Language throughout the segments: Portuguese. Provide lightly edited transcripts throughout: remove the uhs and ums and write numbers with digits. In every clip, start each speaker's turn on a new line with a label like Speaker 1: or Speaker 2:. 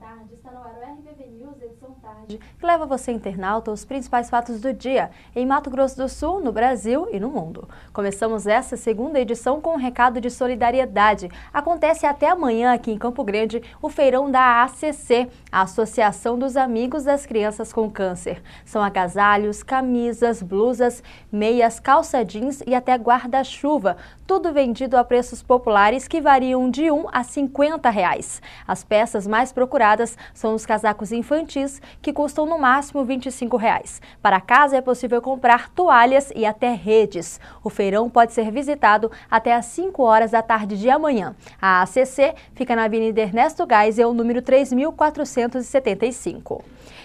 Speaker 1: tarde, está no ar o RBV News, edição tarde, que leva você, internauta, aos principais fatos do dia, em Mato Grosso do Sul, no Brasil e no mundo. Começamos essa segunda edição com um recado de solidariedade. Acontece até amanhã aqui em Campo Grande o feirão da ACC, a Associação dos Amigos das Crianças com Câncer. São agasalhos, camisas, blusas, meias, calça jeans e até guarda-chuva, tudo vendido a preços populares que variam de R$1 a R$50. As peças mais procuradas são os casacos infantis, que custam no máximo R$25. Para casa é possível comprar toalhas e até redes. O feirão pode ser visitado até às 5 horas da tarde de amanhã. A ACC fica na Avenida Ernesto Geisel, número 3475.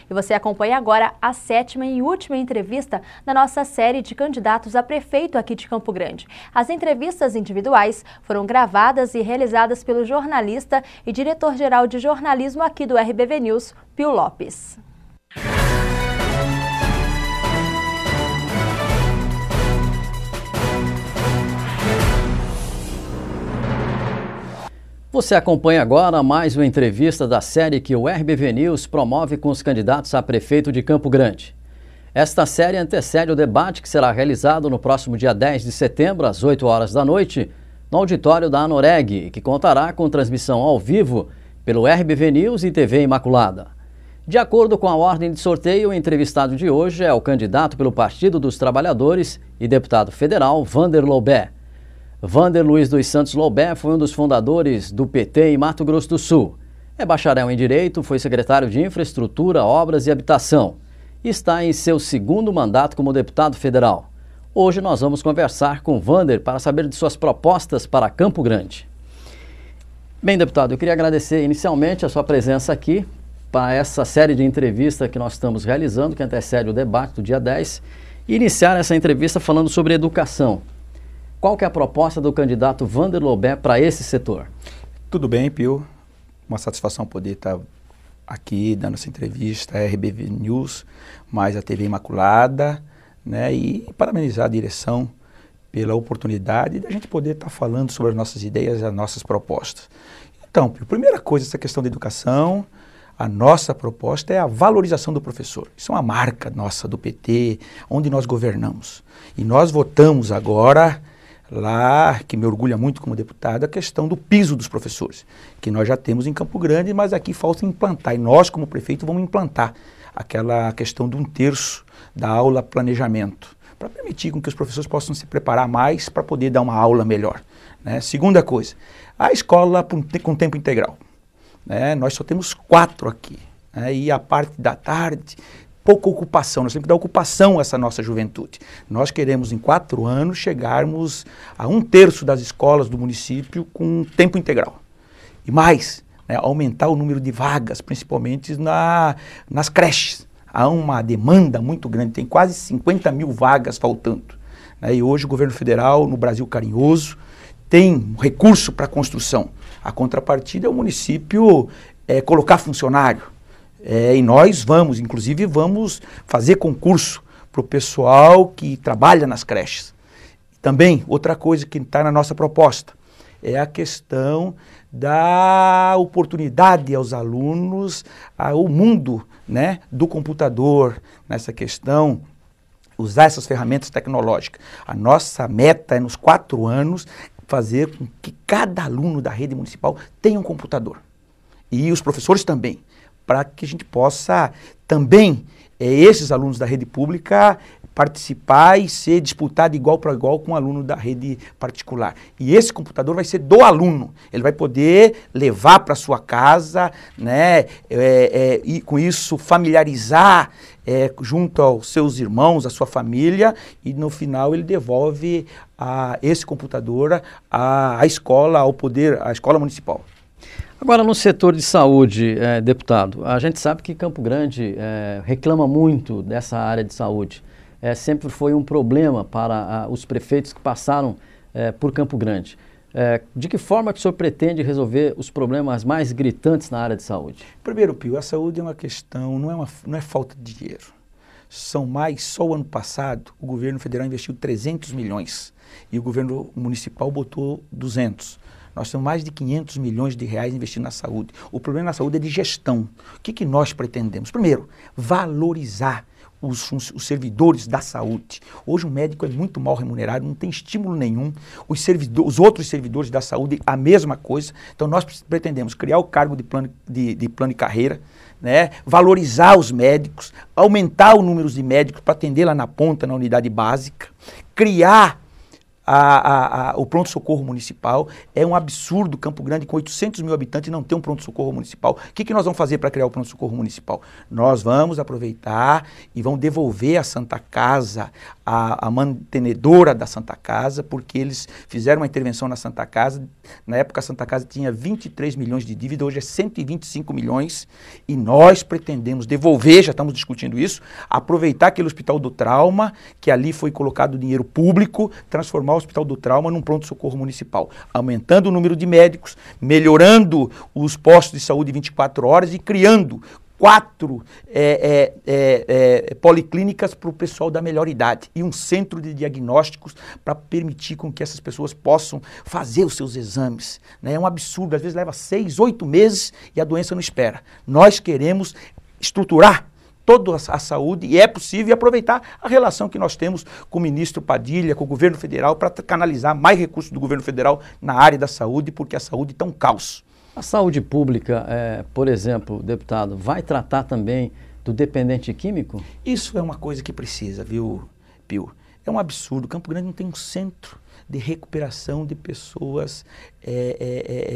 Speaker 1: E você acompanha agora a 7ª e última entrevista da nossa série de candidatos a prefeito aqui de Campo Grande. As entrevistas individuais foram gravadas e realizadas pelo jornalista e diretor-geral de jornalismo aqui do RBV News, Pio Lopes.
Speaker 2: Você acompanha agora mais uma entrevista da série que o RBV News promove com os candidatos a prefeito de Campo Grande. Esta série antecede o debate que será realizado no próximo dia 10 de setembro, às 8 horas da noite, no auditório da Anoreg, que contará com transmissão ao vivo pelo RBV News e TV Imaculada. De acordo com a ordem de sorteio, o entrevistado de hoje é o candidato pelo Partido dos Trabalhadores e deputado federal, Vander Loubet. Vander Luiz dos Santos Loubet foi um dos fundadores do PT em Mato Grosso do Sul. É bacharel em Direito, foi secretário de Infraestrutura, Obras e Habitação. E está em seu segundo mandato como deputado federal. Hoje nós vamos conversar com Vander para saber de suas propostas para Campo Grande. Bem, deputado, eu queria agradecer inicialmente a sua presença aqui para essa série de entrevistas que nós estamos realizando, que antecede o debate do dia 10, e iniciar essa entrevista falando sobre educação. Qual que é a proposta do candidato Vander Loubet para esse setor?
Speaker 3: Tudo bem, Pio. Uma satisfação poder estar aqui dando essa entrevista, a RBV News, mais a TV Imaculada, né? E parabenizar a direção pela oportunidade de a gente poder estar falando sobre as nossas ideias e as nossas propostas. Então, Pio, primeira coisa, essa questão da educação, a nossa proposta é a valorização do professor. Isso é uma marca nossa do PT, onde nós governamos. E nós votamos agora lá, que me orgulha muito como deputado, a questão do piso dos professores, que nós já temos em Campo Grande, mas aqui falta implantar, e nós como prefeito vamos implantar aquela questão de 1/3 da aula planejamento, para permitir com que os professores possam se preparar mais para poder dar uma aula melhor, né? Segunda coisa, a escola com tempo integral, né? Nós só temos 4 aqui, né? E a parte da tarde, pouca ocupação, nós temos que dar ocupação a essa nossa juventude. Nós queremos, em 4 anos, chegarmos a 1/3 das escolas do município com tempo integral. E mais, né, aumentar o número de vagas, principalmente nas creches. Há uma demanda muito grande, tem quase 50 mil vagas faltando, né, e hoje o governo federal, no Brasil carinhoso, tem recurso para a construção. A contrapartida é o município colocar funcionário. E nós inclusive vamos fazer concurso para o pessoal que trabalha nas creches. Também, outra coisa que está na nossa proposta é a questão da oportunidade aos alunos, ao mundo, né, do computador, nessa questão, usar essas ferramentas tecnológicas. A nossa meta é, nos 4 anos, fazer com que cada aluno da rede municipal tenha um computador. E os professores também, para que a gente possa também, esses alunos da rede pública, participar e ser disputado de igual para igual com o aluno da rede particular. E esse computador vai ser do aluno, ele vai poder levar para sua casa, né, e com isso familiarizar junto aos seus irmãos, a sua família, e no final ele devolve esse computador à escola, à escola municipal.
Speaker 2: Agora, no setor de saúde, deputado, a gente sabe que Campo Grande reclama muito dessa área de saúde. Sempre foi um problema para os prefeitos que passaram por Campo Grande. De que forma que o senhor pretende resolver os problemas mais gritantes na área de saúde?
Speaker 3: Primeiro, Pio, a saúde é uma questão, não é falta de dinheiro. Só o ano passado, o governo federal investiu 300 milhões e o governo municipal botou 200. Nós temos mais de 500 milhões de reais investindo na saúde. O problema na saúde é de gestão. O que nós pretendemos? Primeiro, valorizar os servidores da saúde. Hoje um médico é muito mal remunerado, não tem estímulo nenhum. Os outros servidores da saúde, a mesma coisa. Então nós pretendemos criar o cargo de plano de carreira, né? Valorizar os médicos, aumentar o número de médicos para atender lá na ponta, na unidade básica, criar o pronto-socorro municipal. É um absurdo Campo Grande, com 800 mil habitantes, não ter um pronto-socorro municipal. O que nós vamos fazer para criar o pronto-socorro municipal? Nós vamos aproveitar e vamos devolver à Santa Casa, a mantenedora da Santa Casa, porque eles fizeram uma intervenção na Santa Casa. Na época a Santa Casa tinha 23 milhões de dívida, hoje é 125 milhões, e nós pretendemos devolver, já estamos discutindo isso, aproveitar aquele Hospital do Trauma, que ali foi colocado dinheiro público, transformar o Hospital do Trauma num pronto-socorro municipal, aumentando o número de médicos, melhorando os postos de saúde 24 horas e criando 4 policlínicas para o pessoal da melhor idade e um centro de diagnósticos para permitir com que essas pessoas possam fazer os seus exames, né? É um absurdo, às vezes leva 6, 8 meses e a doença não espera. Nós queremos estruturar toda a saúde, e é possível aproveitar a relação que nós temos com o ministro Padilha, com o governo federal, para canalizar mais recursos do governo federal na área da saúde, porque a saúde está um caos.
Speaker 2: A saúde pública, por exemplo, deputado, vai tratar também do dependente químico?
Speaker 3: Isso é uma coisa que precisa, viu, Pio? É um absurdo. Campo Grande não tem um centro de recuperação de pessoas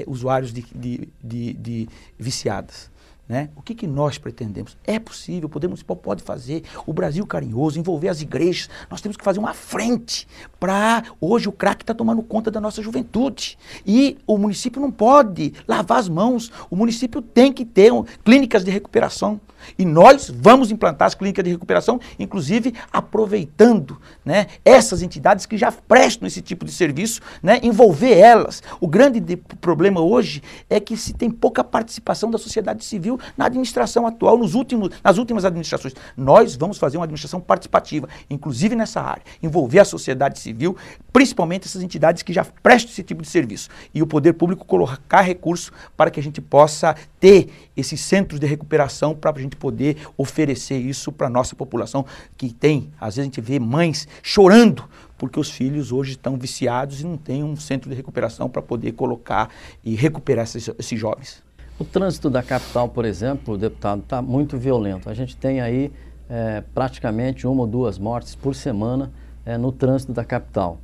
Speaker 3: usuários de viciadas. Né? O que nós pretendemos? É possível, o Poder Municipal pode fazer, o Brasil Carinhoso, envolver as igrejas. Nós temos que fazer uma frente para... Hoje o crack está tomando conta da nossa juventude e o município não pode lavar as mãos. O município tem que ter clínicas de recuperação e nós vamos implantar as clínicas de recuperação, inclusive aproveitando, né, essas entidades que já prestam esse tipo de serviço, né, envolver elas. O grande problema hoje é que se tem pouca participação da sociedade civil na administração atual, nas últimas administrações. Nós vamos fazer uma administração participativa, inclusive nessa área, envolver a sociedade civil, principalmente essas entidades que já prestam esse tipo de serviço. E o poder público colocar recursos para que a gente possa ter esses centros de recuperação, para a gente poder oferecer isso para a nossa população, que tem, às vezes a gente vê mães chorando porque os filhos hoje estão viciados e não tem um centro de recuperação para poder colocar e recuperar esses jovens.
Speaker 2: O trânsito da capital, por exemplo, deputado, está muito violento. A gente tem aí praticamente 1 ou 2 mortes por semana no trânsito da capital.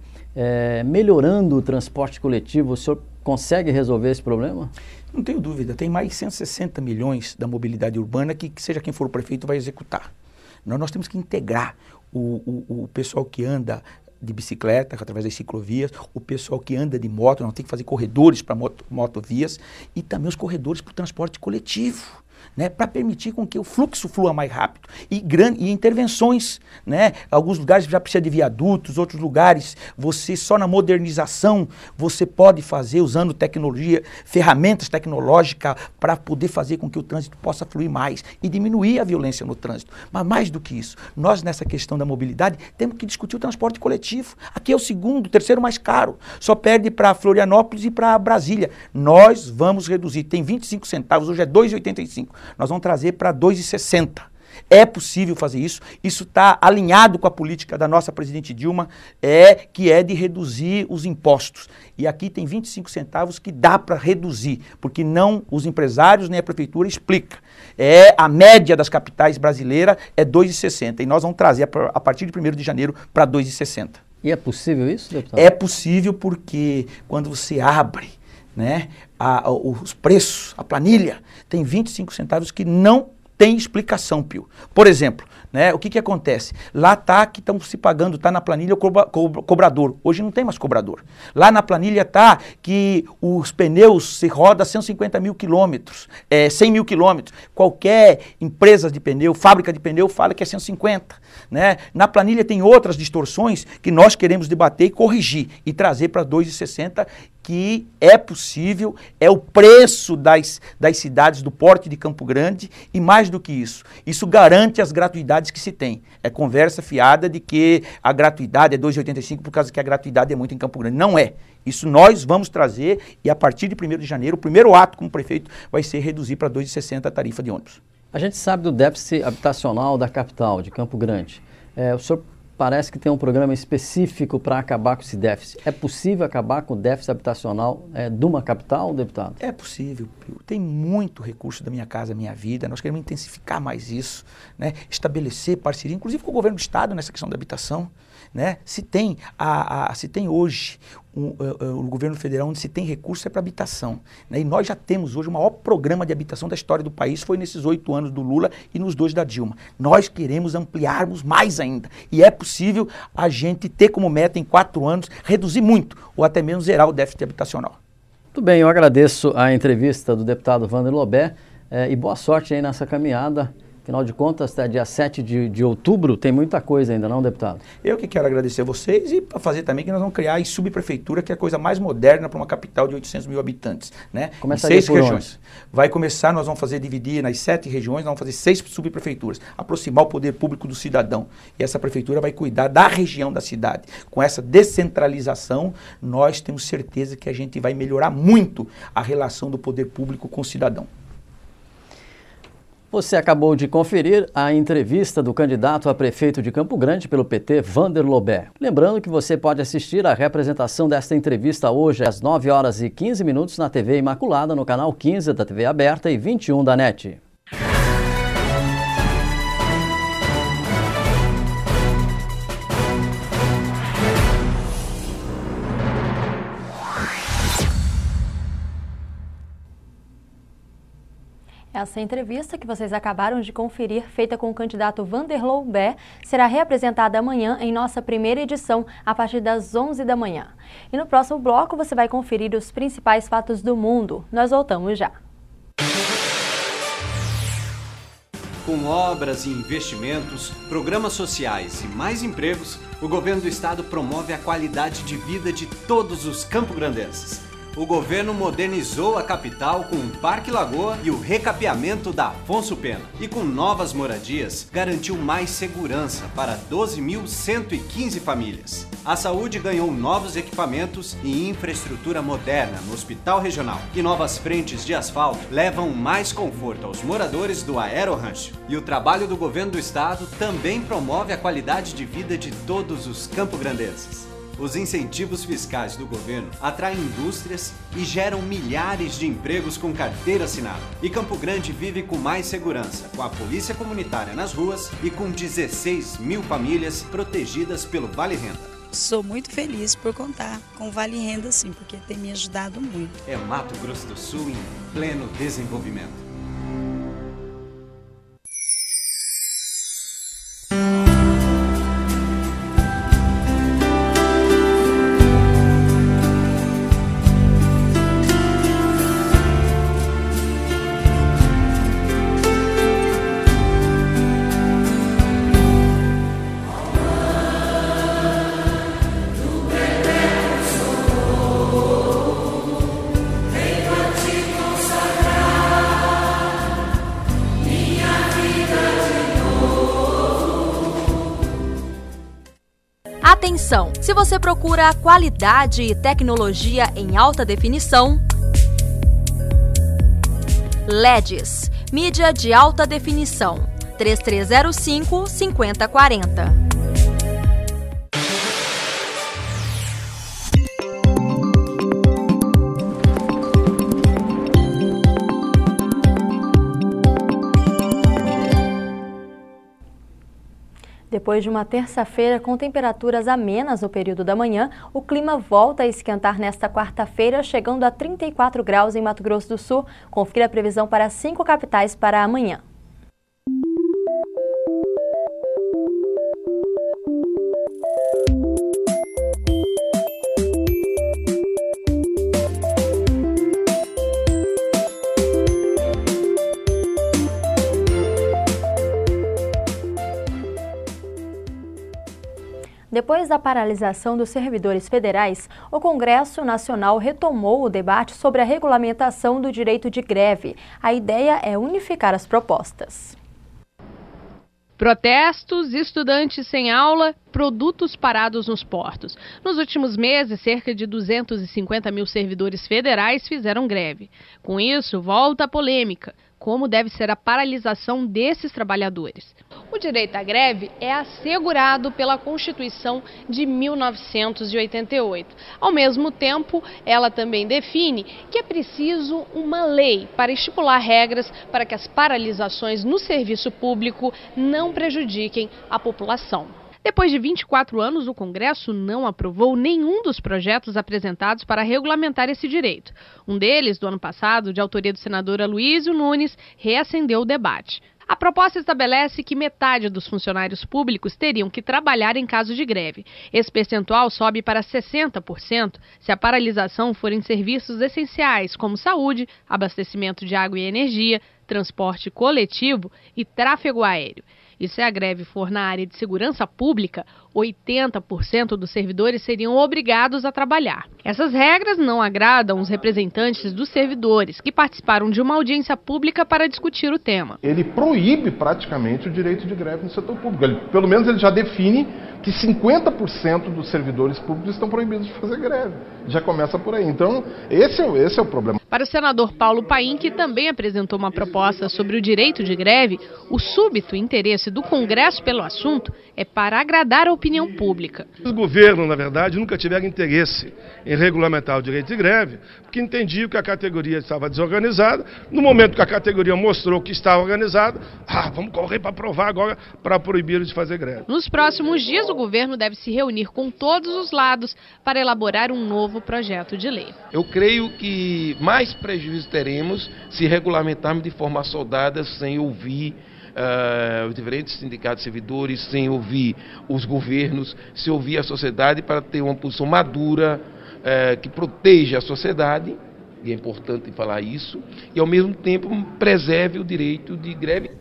Speaker 2: Melhorando o transporte coletivo, o senhor consegue resolver esse problema?
Speaker 3: Não tenho dúvida. Tem mais 160 milhões da mobilidade urbana que seja quem for o prefeito vai executar. Nós temos que integrar o pessoal que anda de bicicleta, através das ciclovias, o pessoal que anda de moto, nós temos que fazer corredores para motovias e também os corredores para o transporte coletivo, né, para permitir com que o fluxo flua mais rápido e intervenções, né? Alguns lugares já precisa de viadutos, outros lugares você só na modernização você pode fazer usando tecnologia, ferramentas tecnológicas para poder fazer com que o trânsito possa fluir mais e diminuir a violência no trânsito. Mas mais do que isso, nós nessa questão da mobilidade temos que discutir o transporte coletivo. Aqui é o terceiro mais caro, só perde para Florianópolis e para Brasília. Nós vamos reduzir, tem 25 centavos, hoje é 2,85. Nós vamos trazer para 2,60. É possível fazer isso. Isso está alinhado com a política da nossa presidente Dilma, que é de reduzir os impostos. E aqui tem 25 centavos que dá para reduzir, porque não os empresários nem a prefeitura explica. A média das capitais brasileiras é 2,60 e nós vamos trazer a partir de 1º de janeiro para 2,60.
Speaker 2: E é possível isso, deputado?
Speaker 3: É possível porque quando você abre, né, os preços, a planilha, tem 25 centavos que não tem explicação, Pio. Por exemplo, né, o que acontece? Lá está que estão se pagando, está na planilha o cobrador. Hoje não tem mais cobrador. Lá na planilha está que os pneus se rodam 150 mil quilômetros, 100 mil quilômetros. Qualquer empresa de pneu, fábrica de pneu, fala que é 150. Né? Na planilha tem outras distorções que nós queremos debater e corrigir e trazer para 2,60 que é possível, é o preço das cidades do porte de Campo Grande e mais do que isso garante as gratuidades que se tem. É conversa fiada de que a gratuidade é 2,85 por causa que a gratuidade é muito em Campo Grande. Não é. Isso nós vamos trazer e a partir de 1º de janeiro, o primeiro ato como prefeito vai ser reduzir para 2,60 a tarifa de ônibus.
Speaker 2: A gente sabe do déficit habitacional da capital, de Campo Grande. O senhor parece que tem um programa específico para acabar com esse déficit. É possível acabar com o déficit habitacional de uma capital, deputado?
Speaker 3: É possível. Tem muito recurso da Minha Casa Minha Vida. Nós queremos intensificar mais isso, né? Estabelecer parceria, inclusive com o governo do estado nessa questão da habitação. Né? Se tem hoje o governo federal onde se tem recurso é para habitação. Né? E nós já temos hoje o maior programa de habitação da história do país, foi nesses 8 anos do Lula e nos 2 da Dilma. Nós queremos ampliarmos mais ainda. E é possível a gente ter como meta em 4 anos reduzir muito ou até mesmo zerar o déficit habitacional.
Speaker 2: Muito bem, eu agradeço a entrevista do deputado Vander Lobé e boa sorte aí nessa caminhada. Afinal de contas, até dia 7 de outubro tem muita coisa ainda, não, deputado?
Speaker 3: Eu que quero agradecer a vocês e para fazer também que nós vamos criar a subprefeitura, que é a coisa mais moderna para uma capital de 800 mil habitantes. Né?
Speaker 2: Começaria
Speaker 3: 6
Speaker 2: por
Speaker 3: regiões.
Speaker 2: onde?
Speaker 3: Vai começar, nós vamos fazer dividir nas 7 regiões, nós vamos fazer 6 subprefeituras, aproximar o poder público do cidadão. E essa prefeitura vai cuidar da região da cidade. Com essa descentralização, nós temos certeza que a gente vai melhorar muito a relação do poder público com o cidadão.
Speaker 2: Você acabou de conferir a entrevista do candidato a prefeito de Campo Grande pelo PT, Vander Lobé. Lembrando que você pode assistir a representação desta entrevista hoje às 9h15 na TV Imaculada, no canal 15 da TV Aberta e 21 da NET.
Speaker 1: Essa entrevista que vocês acabaram de conferir, feita com o candidato Vander Lobé, será reapresentada amanhã em nossa primeira edição, a partir das 11 da manhã. E no próximo bloco você vai conferir os principais fatos do mundo. Nós voltamos já.
Speaker 4: Com obras e investimentos, programas sociais e mais empregos, o governo do estado promove a qualidade de vida de todos os campograndenses. O governo modernizou a capital com o Parque Lagoa e o recapeamento da Afonso Pena. E com novas moradias, garantiu mais segurança para 12.115 famílias. A saúde ganhou novos equipamentos e infraestrutura moderna no Hospital Regional. E novas frentes de asfalto levam mais conforto aos moradores do Aero-Rancho. E o trabalho do governo do estado também promove a qualidade de vida de todos os campograndenses. Os incentivos fiscais do governo atraem indústrias e geram milhares de empregos com carteira assinada. E Campo Grande vive com mais segurança, com a polícia comunitária nas ruas e com 16 mil famílias protegidas pelo Vale Renda.
Speaker 5: Sou muito feliz por contar com o Vale Renda, sim, porque tem me ajudado muito.
Speaker 4: É Mato Grosso do Sul em pleno desenvolvimento.
Speaker 1: Atenção! Se você procura qualidade e tecnologia em alta definição, LEDs, mídia de alta definição, 3305-5040. Depois de uma terça-feira com temperaturas amenas no período da manhã, o clima volta a esquentar nesta quarta-feira, chegando a 34 graus em Mato Grosso do Sul. Confira a previsão para 5 capitais para amanhã. Depois da paralisação dos servidores federais, o Congresso Nacional retomou o debate sobre a regulamentação do direito de greve. A ideia é unificar as propostas.
Speaker 6: Protestos, estudantes sem aula, produtos parados nos portos. Nos últimos meses, cerca de 250 mil servidores federais fizeram greve. Com isso, volta a polêmica. Como deve ser a paralisação desses trabalhadores? O direito à greve é assegurado pela Constituição de 1988. Ao mesmo tempo, ela também define que é preciso uma lei para estipular regras para que as paralisações no serviço público não prejudiquem a população. Depois de 24 anos, o Congresso não aprovou nenhum dos projetos apresentados para regulamentar esse direito. Um deles, do ano passado, de autoria do senador Aloysio Nunes, reacendeu o debate. A proposta estabelece que metade dos funcionários públicos teriam que trabalhar em caso de greve. Esse percentual sobe para 60% se a paralisação for em serviços essenciais, como saúde, abastecimento de água e energia, transporte coletivo e tráfego aéreo. E se a greve for na área de segurança pública, 80% dos servidores seriam obrigados a trabalhar. Essas regras não agradam os representantes dos servidores, que participaram de uma audiência pública para discutir o tema.
Speaker 7: Ele proíbe praticamente o direito de greve no setor público. Pelo menos ele já define que 50% dos servidores públicos estão proibidos de fazer greve. Já começa por aí. Então, esse é o problema.
Speaker 6: Para o senador Paulo Paim, que também apresentou uma proposta sobre o direito de greve, o súbito interesse do Congresso pelo assunto é para agradar a opinião pública.
Speaker 8: Os governos, na verdade, nunca tiveram interesse em regulamentar o direito de greve, porque entendiam que a categoria estava desorganizada. No momento que a categoria mostrou que estava organizada, vamos correr para aprovar agora para proibir de fazer greve.
Speaker 6: Nos próximos dias, o governo deve se reunir com todos os lados para elaborar um novo projeto de lei.
Speaker 9: Eu creio que mais prejuízo teremos se regulamentarmos de forma soldada, sem ouvir os diferentes sindicatos de servidores, sem ouvir os governos, sem ouvir a sociedade, para ter uma posição madura que proteja a sociedade, e é importante falar isso, e ao mesmo tempo preserve o direito de greve.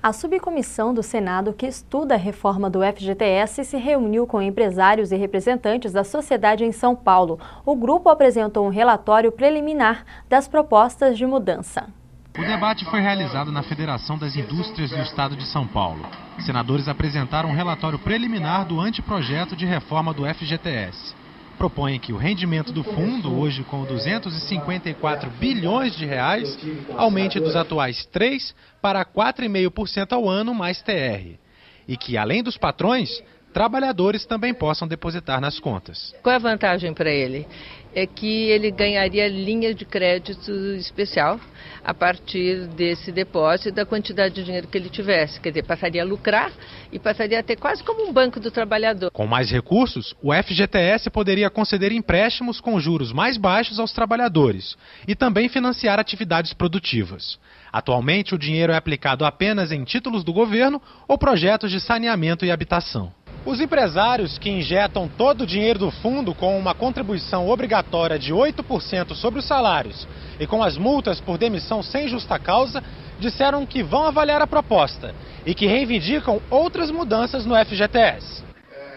Speaker 1: A subcomissão do Senado que estuda a reforma do FGTS se reuniu com empresários e representantes da sociedade em São Paulo. O grupo apresentou um relatório preliminar das propostas de mudança.
Speaker 10: O debate foi realizado na Federação das Indústrias do Estado de São Paulo. Senadores apresentaram um relatório preliminar do anteprojeto de reforma do FGTS. Propõem que o rendimento do fundo, hoje com 254 bilhões de reais, aumente dos atuais 3% para 4,5% ao ano mais TR. E que, além dos patrões, trabalhadores também possam depositar nas contas.
Speaker 11: Qual é a vantagem para ele? É que ele ganharia linha de crédito especial a partir desse depósito e da quantidade de dinheiro que ele tivesse. Quer dizer, passaria a lucrar e passaria a ter quase como um banco do trabalhador.
Speaker 10: Com mais recursos, o FGTS poderia conceder empréstimos com juros mais baixos aos trabalhadores e também financiar atividades produtivas. Atualmente, o dinheiro é aplicado apenas em títulos do governo ou projetos de saneamento e habitação. Os empresários que injetam todo o dinheiro do fundo com uma contribuição obrigatória de 8% sobre os salários e com as multas por demissão sem justa causa, disseram que vão avaliar a proposta e que reivindicam outras mudanças no FGTS.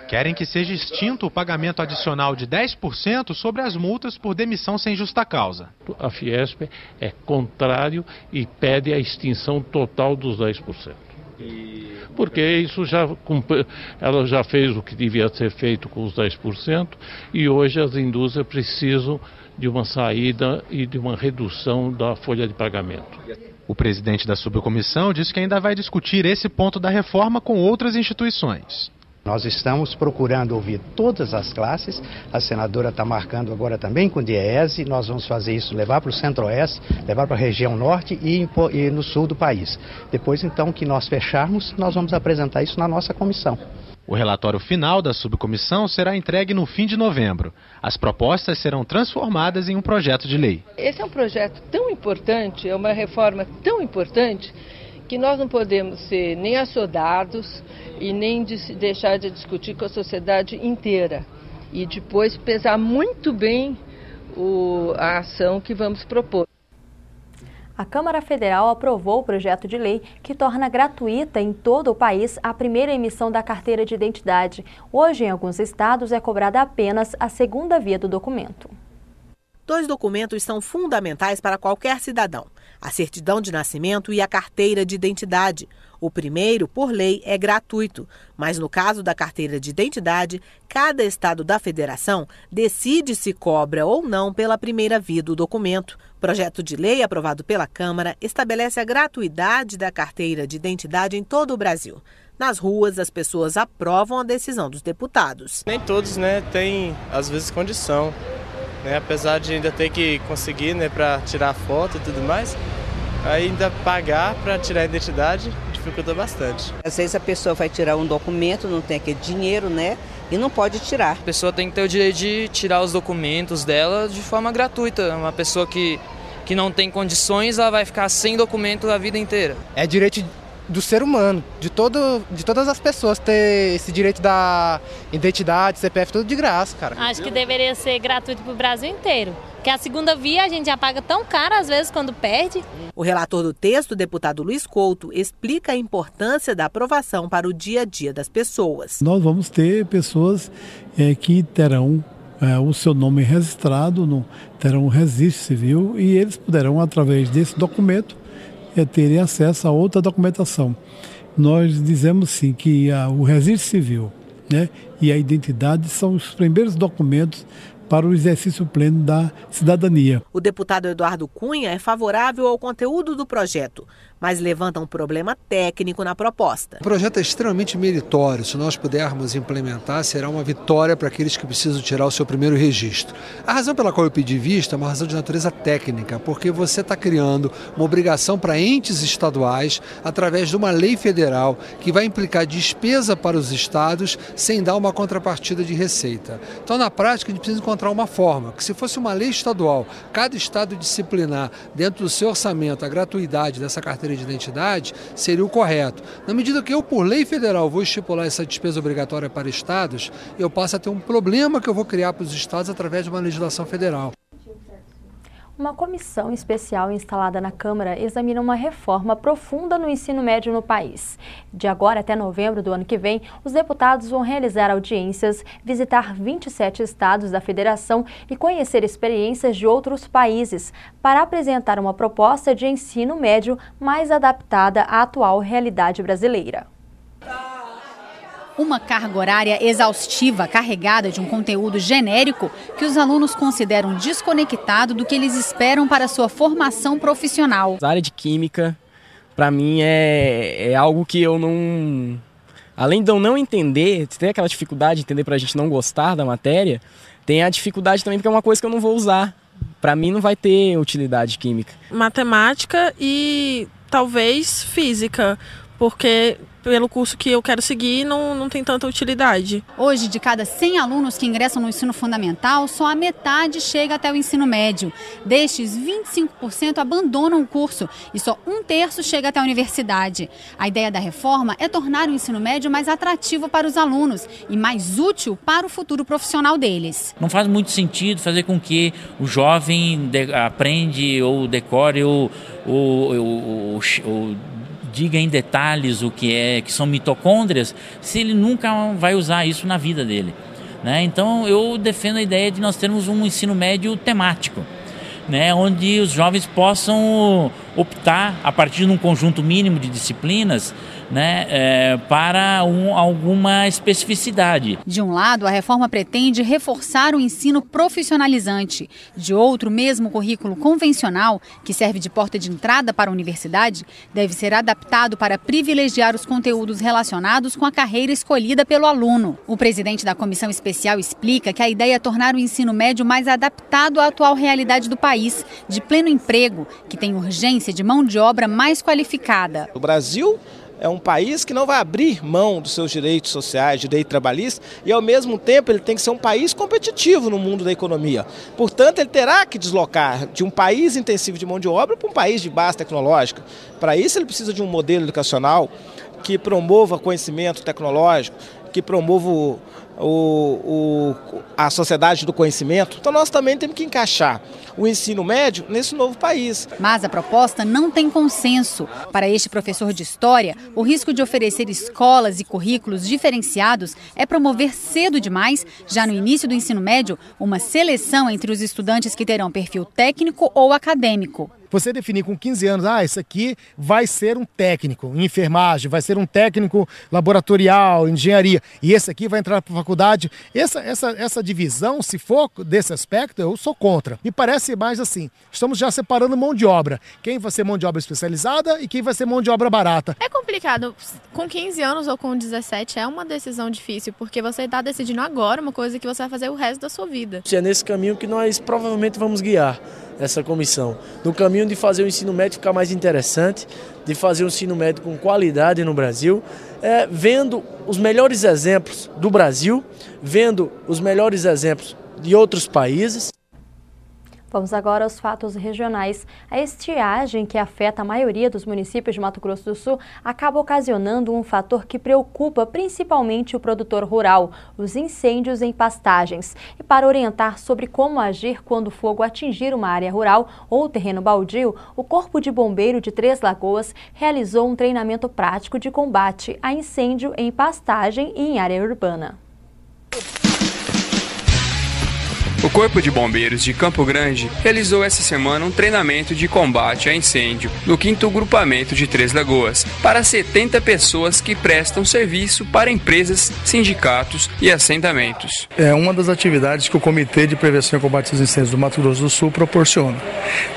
Speaker 10: Querem que seja extinto o pagamento adicional de 10% sobre as multas por demissão sem justa causa.
Speaker 12: A Fiesp é contrário e pede a extinção total dos 10%. Porque isso ela já fez o que devia ser feito com os 10% e hoje as indústrias precisam de uma saída e de uma redução da folha de pagamento.
Speaker 10: O presidente da subcomissão disse que ainda vai discutir esse ponto da reforma com outras instituições.
Speaker 13: Nós estamos procurando ouvir todas as classes, a senadora está marcando agora também com o DIEESE, nós vamos fazer isso, levar para o Centro-Oeste, levar para a região Norte e no Sul do país. Depois, então, que nós fecharmos, nós vamos apresentar isso na nossa comissão.
Speaker 10: O relatório final da subcomissão será entregue no fim de novembro. As propostas serão transformadas em um projeto de lei.
Speaker 11: Esse é um projeto tão importante, é uma reforma tão importante, que nós não podemos ser nem assodados e nem deixar de discutir com a sociedade inteira. E depois pesar muito bem a ação que vamos propor.
Speaker 1: A Câmara Federal aprovou o projeto de lei que torna gratuita em todo o país a primeira emissão da carteira de identidade. Hoje, em alguns estados, é cobrada apenas a segunda via do documento.
Speaker 14: 2 documentos são fundamentais para qualquer cidadão: a certidão de nascimento e a carteira de identidade. O primeiro, por lei, é gratuito, mas no caso da carteira de identidade, cada estado da federação decide se cobra ou não pela primeira via do documento. O projeto de lei aprovado pela Câmara estabelece a gratuidade da carteira de identidade em todo o Brasil. Nas ruas, as pessoas aprovam a decisão dos deputados.
Speaker 15: Nem todos, têm, às vezes, condição. Apesar de ainda ter que conseguir, para tirar foto e tudo mais, ainda pagar para tirar a identidade dificulta bastante.
Speaker 16: Às vezes a pessoa vai tirar um documento, não tem aquele dinheiro, e não pode tirar.
Speaker 17: A pessoa tem que ter o direito de tirar os documentos dela de forma gratuita. Uma pessoa que não tem condições, ela vai ficar sem documento a vida inteira.
Speaker 18: É direito do ser humano, de todas as pessoas ter esse direito da identidade, CPF, tudo de graça, cara.
Speaker 19: Acho que deveria ser gratuito para o Brasil inteiro, porque a segunda via a gente já paga tão caro às vezes quando perde.
Speaker 14: O relator do texto, o deputado Luiz Couto, explica a importância da aprovação para o dia a dia das pessoas.
Speaker 20: Nós vamos ter pessoas que terão o seu nome registrado, terão um registro civil e eles poderão, através desse documento, terem acesso a outra documentação. Nós dizemos sim que o registro civil e a identidade são os primeiros documentos para o exercício pleno da cidadania.
Speaker 14: O deputado Eduardo Cunha é favorável ao conteúdo do projeto, mas levanta um problema técnico na proposta.
Speaker 21: O projeto é extremamente meritório. Se nós pudermos implementar, será uma vitória para aqueles que precisam tirar o seu primeiro registro. A razão pela qual eu pedi vista é uma razão de natureza técnica, porque você está criando uma obrigação para entes estaduais, através de uma lei federal, que vai implicar despesa para os estados, sem dar uma contrapartida de receita. Então, na prática, a gente precisa encontrar uma forma, que se fosse uma lei estadual, cada estado disciplinar dentro do seu orçamento a gratuidade dessa carteira de identidade, seria o correto. Na medida que eu, por lei federal, vou estipular essa despesa obrigatória para estados, eu passo a ter um problema que eu vou criar para os estados através de uma legislação federal.
Speaker 1: Uma comissão especial instalada na Câmara examina uma reforma profunda no ensino médio no país. De agora até novembro do ano que vem, os deputados vão realizar audiências, visitar 27 estados da federação e conhecer experiências de outros países para apresentar uma proposta de ensino médio mais adaptada à atual realidade brasileira.
Speaker 22: Uma carga horária exaustiva, carregada de um conteúdo genérico que os alunos consideram desconectado do que eles esperam para sua formação profissional.
Speaker 23: A área de química, para mim, é algo que eu não... Além de eu não entender, ter aquela dificuldade de entender para a gente não gostar da matéria, tem a dificuldade também porque é uma coisa que eu não vou usar. Para mim não vai ter utilidade química.
Speaker 24: Matemática e talvez física, porque pelo curso que eu quero seguir não tem tanta utilidade.
Speaker 22: Hoje, de cada 100 alunos que ingressam no ensino fundamental, só a metade chega até o ensino médio. Destes, 25% abandonam o curso e só 1/3 chega até a universidade. A ideia da reforma é tornar o ensino médio mais atrativo para os alunos e mais útil para o futuro profissional deles.
Speaker 25: Não faz muito sentido fazer com que o jovem aprende ou decore ou diga em detalhes o que são mitocôndrias, se ele nunca vai usar isso na vida dele, Então eu defendo a ideia de nós termos um ensino médio temático, onde os jovens possam optar a partir de um conjunto mínimo de disciplinas, para alguma especificidade.
Speaker 22: De um lado, a reforma pretende reforçar o ensino profissionalizante. De outro, mesmo o currículo convencional, que serve de porta de entrada para a universidade, deve ser adaptado para privilegiar os conteúdos relacionados com a carreira escolhida pelo aluno. O presidente da comissão especial explica que a ideia é tornar o ensino médio mais adaptado à atual realidade do país, de pleno emprego, que tem urgência de mão de obra mais qualificada.
Speaker 26: O Brasil é um país que não vai abrir mão dos seus direitos sociais, direito trabalhista, e ao mesmo tempo ele tem que ser um país competitivo no mundo da economia. Portanto, ele terá que deslocar de um país intensivo de mão de obra para um país de base tecnológica. Para isso ele precisa de um modelo educacional que promova conhecimento tecnológico, que promova a sociedade do conhecimento. Então nós também temos que encaixar o ensino médio nesse novo país.
Speaker 22: Mas a proposta não tem consenso. Para este professor de história, o risco de oferecer escolas e currículos diferenciados é promover cedo demais, já no início do ensino médio, uma seleção entre os estudantes que terão perfil técnico ou acadêmico.
Speaker 2: Você definir com 15 anos, isso aqui vai ser um técnico em enfermagem, vai ser um técnico laboratorial, engenharia, e esse aqui vai entrar para a faculdade. Essa divisão, se for desse aspecto, eu sou contra. Me parece mais assim, estamos já separando mão de obra. Quem vai ser mão de obra especializada e quem vai ser mão de obra barata.
Speaker 3: É complicado. Com 15 anos ou com 17 é uma decisão difícil, porque você está decidindo agora uma coisa que você vai fazer o resto da sua vida.
Speaker 4: É nesse caminho que nós provavelmente vamos guiar essa comissão, no caminho de fazer o ensino médio ficar mais interessante, de fazer o ensino médio com qualidade no Brasil, vendo os melhores exemplos do Brasil, vendo os melhores exemplos de outros países.
Speaker 1: Vamos agora aos fatos regionais. A estiagem, que afeta a maioria dos municípios de Mato Grosso do Sul, acaba ocasionando um fator que preocupa principalmente o produtor rural, os incêndios em pastagens. E para orientar sobre como agir quando o fogo atingir uma área rural ou terreno baldio, o Corpo de Bombeiro de Três Lagoas realizou um treinamento prático de combate a incêndio em pastagem e em área urbana.
Speaker 5: O Corpo de Bombeiros de Campo Grande realizou essa semana um treinamento de combate a incêndio no 5º Grupamento de Três Lagoas para 70 pessoas que prestam serviço para empresas, sindicatos e assentamentos.
Speaker 7: É uma das atividades que o Comitê de Prevenção e Combate aos Incêndios do Mato Grosso do Sul proporciona.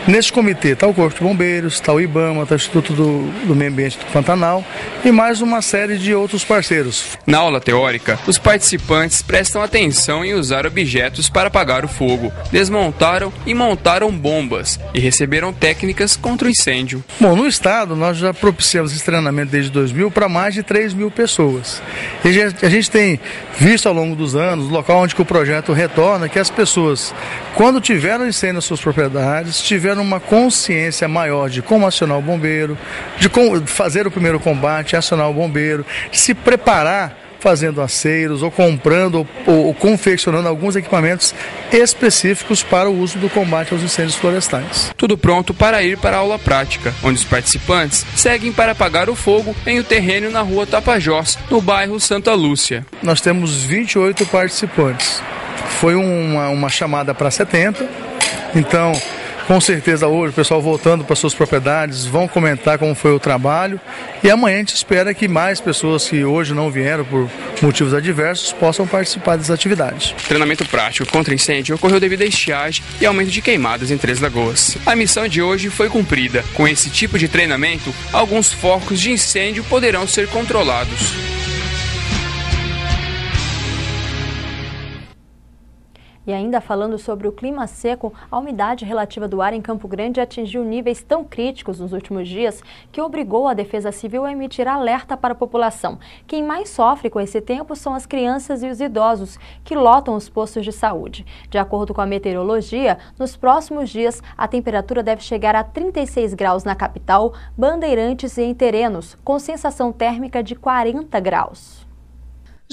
Speaker 7: Nesse comitê está o Corpo de Bombeiros, está o IBAMA, está o Instituto do Meio Ambiente do Pantanal e mais uma série de outros parceiros.
Speaker 5: Na aula teórica, os participantes prestam atenção em usar objetos para apagar o fogo, desmontaram e montaram bombas e receberam técnicas contra o incêndio.
Speaker 7: Bom, no estado nós já propiciamos esse treinamento desde 2000 para mais de 3.000 pessoas. E a gente tem visto ao longo dos anos, o local onde que o projeto retorna, que as pessoas, quando tiveram incêndio nas suas propriedades, tiveram uma consciência maior de como acionar o bombeiro, de como fazer o primeiro combate, acionar o bombeiro, de se preparar fazendo aceiros ou comprando ou confeccionando alguns equipamentos específicos para o uso do combate aos incêndios florestais.
Speaker 5: Tudo pronto para ir para a aula prática, onde os participantes seguem para apagar o fogo em um terreno na rua Tapajós, no bairro Santa Lúcia.
Speaker 7: Nós temos 28 participantes. Foi uma chamada para 70, então com certeza hoje o pessoal voltando para suas propriedades vão comentar como foi o trabalho e amanhã a gente espera que mais pessoas que hoje não vieram por motivos adversos possam participar das atividades.
Speaker 5: O treinamento prático contra incêndio ocorreu devido à estiagem e aumento de queimadas em Três Lagoas. A missão de hoje foi cumprida. Com esse tipo de treinamento, alguns focos de incêndio poderão ser controlados.
Speaker 1: E ainda falando sobre o clima seco, a umidade relativa do ar em Campo Grande atingiu níveis tão críticos nos últimos dias que obrigou a Defesa Civil a emitir alerta para a população. Quem mais sofre com esse tempo são as crianças e os idosos, que lotam os postos de saúde. De acordo com a meteorologia, nos próximos dias a temperatura deve chegar a 36 graus na capital, Bandeirantes e em Terenos, com sensação térmica de 40 graus.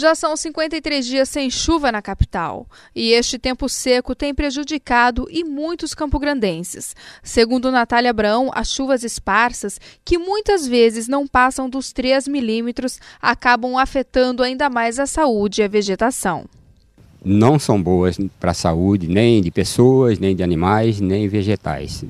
Speaker 8: Já são 53 dias sem chuva na capital e este tempo seco tem prejudicado e muitos campograndenses. Segundo Natália Abrão, as chuvas esparsas, que muitas vezes não passam dos 3 milímetros, acabam afetando ainda mais a saúde e a vegetação.
Speaker 27: Não são boas para a saúde nem de pessoas, nem de animais, nem vegetais.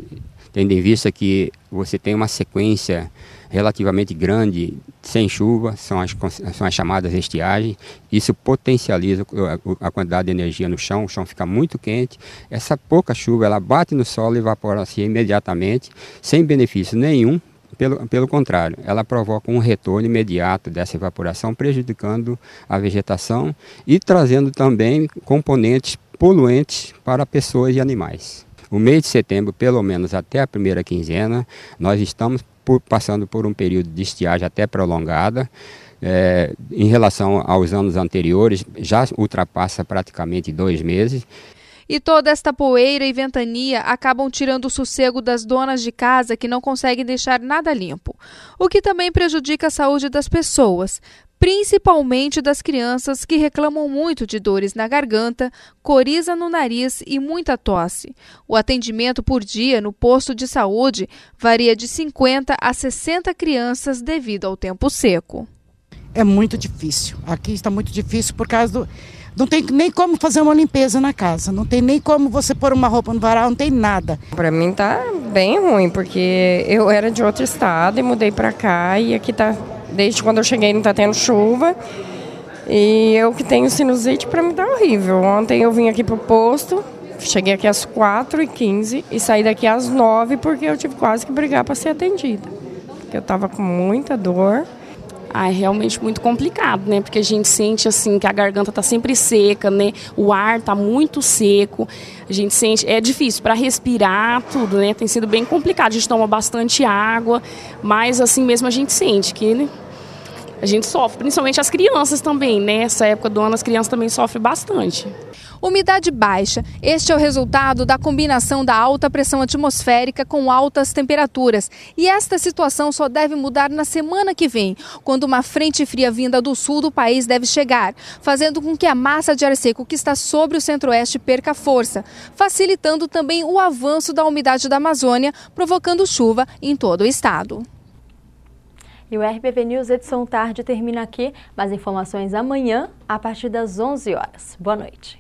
Speaker 27: Tendo em vista que você tem uma sequência relativamente grande sem chuva, são as chamadas estiagens. Isso potencializa a quantidade de energia no chão, o chão fica muito quente. Essa pouca chuva ela bate no solo e evapora-se imediatamente, sem benefício nenhum. Pelo contrário, ela provoca um retorno imediato dessa evaporação, prejudicando a vegetação e trazendo também componentes poluentes para pessoas e animais. O mês de setembro, pelo menos até a primeira quinzena, nós estamos passando por um período de estiagem até prolongada. Em relação aos anos anteriores, já ultrapassa praticamente 2 meses.
Speaker 8: E toda esta poeira e ventania acabam tirando o sossego das donas de casa que não conseguem deixar nada limpo, o que também prejudica a saúde das pessoas, principalmente das crianças que reclamam muito de dores na garganta, coriza no nariz e muita tosse. O atendimento por dia no posto de saúde varia de 50 a 60 crianças devido ao tempo seco.
Speaker 6: É muito difícil. Aqui está muito difícil por causa do... Não tem nem como fazer uma limpeza na casa, não tem nem como você pôr uma roupa no varal, não tem nada.
Speaker 9: Para mim tá bem ruim, porque eu era de outro estado e mudei para cá e aqui tá... Desde quando eu cheguei não está tendo chuva e eu que tenho sinusite, para mim tá horrível. Ontem eu vim aqui pro posto, cheguei aqui às 4h15 e saí daqui às 9 porque eu tive quase que brigar para ser atendida. Porque eu estava com muita dor.
Speaker 10: É realmente muito complicado, né? Porque a gente sente assim que a garganta tá sempre seca, né? O ar tá muito seco. A gente sente, é difícil para respirar tudo, né? Tem sido bem complicado. A gente toma bastante água, mas assim mesmo a gente sente que, né? A gente sofre, principalmente as crianças também, né? Essa época do ano as crianças também sofrem bastante.
Speaker 8: Umidade baixa. Este é o resultado da combinação da alta pressão atmosférica com altas temperaturas. E esta situação só deve mudar na semana que vem, quando uma frente fria vinda do sul do país deve chegar, fazendo com que a massa de ar seco que está sobre o centro-oeste perca força, facilitando também o avanço da umidade da Amazônia, provocando chuva em todo o estado.
Speaker 1: E o RBV News Edição Tarde termina aqui. Mais informações amanhã, a partir das 11 horas. Boa noite.